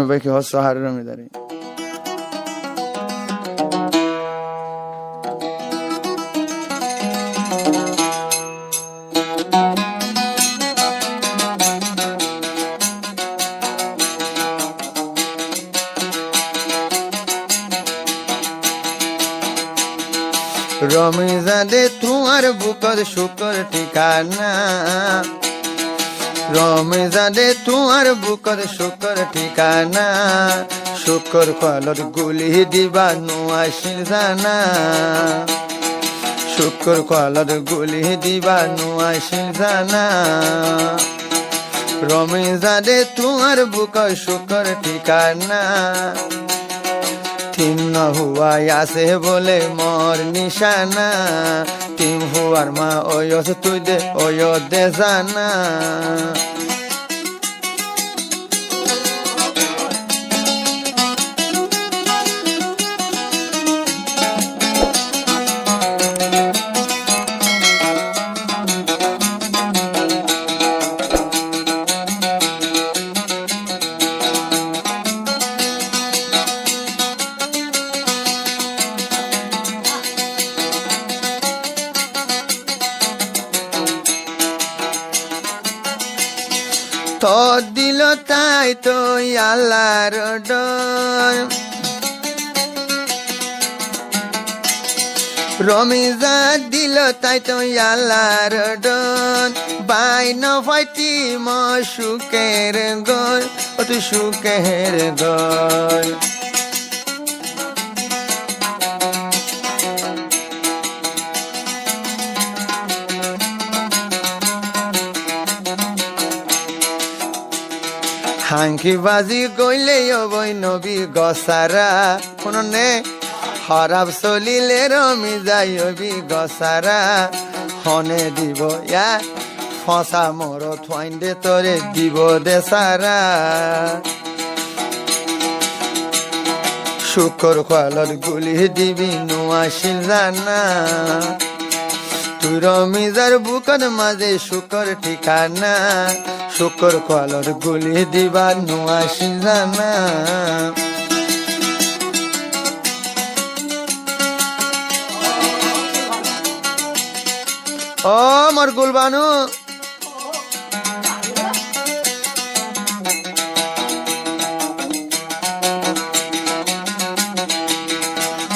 Beki hosso harra midari. রমিজাদে তোমার বুকর শুকর ঠিকানা, রমিজাদে তোমার বুকর শুকর ঠিকানা, শুকর কলর গুলি দিবা নোয়াশিল জানা, শুকর কলর গুলি দিবা নোয়াশিল জানা। রমিজাদে তোমার বুকর শুকর ঠিকানা, তিন হুয়াই আছে বলে মর নিশানা, তিন হুয়ার মা ওয়স তুই দে ওয় দে জানা। তো দিল তাই তো আল্লাহর ডর, রমিজা দিল তাই তো আল্লাহর ডর, বাই নফাইতি ম সুখের গর, ও তুই সুখের গর। হাঙ্কি বাজি গইলে অবৈ নবী গসারা, কোন নে হরাব চলিলে রমি যাই অবি গসারা, হনে দিব ইয়া ফসা মোর থাইন্দে তোরে দিব দে সারা। শুকর কলর গুলি দিবি নোয়াশিল জানা, তুই রমিজার বুকর মাঝে শুকর ঠিকানা, শুকর কলর গুলি দিবা নোয়াশিল জানা। ও মোর গুলবানু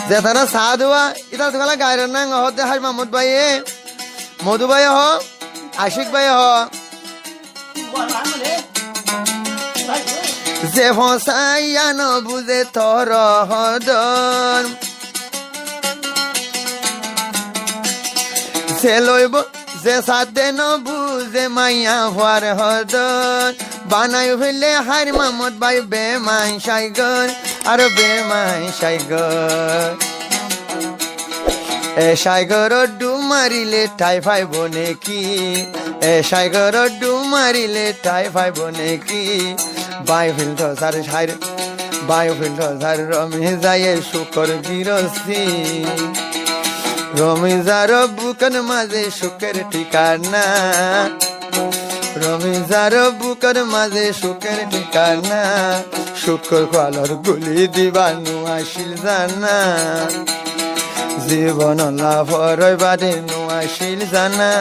যেতানা সাধ হুয়া ইতা তোমালা গায়রের নাং হতে হাই মাহমুদ ভাই, মধু ভাই হ, আশিক ভাই হ, যে ফসাইয়া ন বুঝে তোর হদন, যে লইব যে সাথে ন বুঝে মাইয়া হওয়ার হদন, বানাই ফেলে হার মাহমুদ ভাই বেমাই সাইগর আর বেমাই সাইগর। এ সাইগর ডু মারিলে ঠাই ফাইব নেকি, এ সাইগর ডু মারিলে ঠাই ফাইব নেকি, বাই ফিল্ড সার সাইর বাই ফিল্ড সার রমিজায়ে শুকর গিরসি, রমিজার বুকন মাঝে শুকের ঠিকানা, রমিজার বুকর মাঝে শুকের ঠিকানা, শুকর কলর গুলি দিবা নোয়াশিল জানা, জীবন লাভ বাদে নোয়াশিল জানা।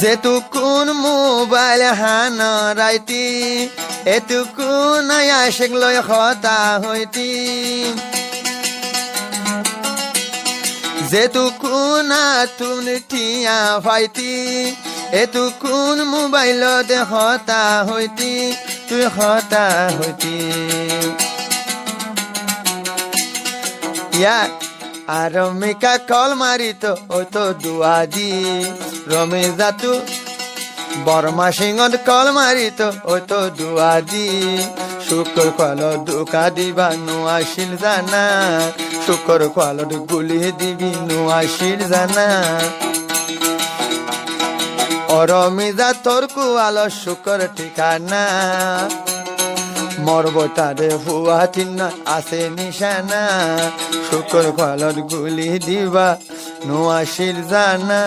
যেতুকুন মোবাইল হানা রাইতি, এতুকুন আশিক লয় হতা হইতি, যেতুকুন তুমি ঠিয়া ফাইতি, এতুকুন মোবাইলত হতা হইতি, তুই হতা হইতি। ইয়া আর রমিকা কল মারিত ওই তো দুয়াদি, রমিজা তু বর্মা সিংহত কল মারিত ওই তো দুয়াদি, শুকর কলর দুকা দিবা নোয়াশিল জানা, শুকর কলর গুলি দিবি নোয়াশিল জানা। অরমিজা তোর কুয়াল শুকর ঠিকানা, মরব তারে হুয়া চিহ্ন আছে নিশানা শুকর কলর গুলি দিবা নোয়াশির জানা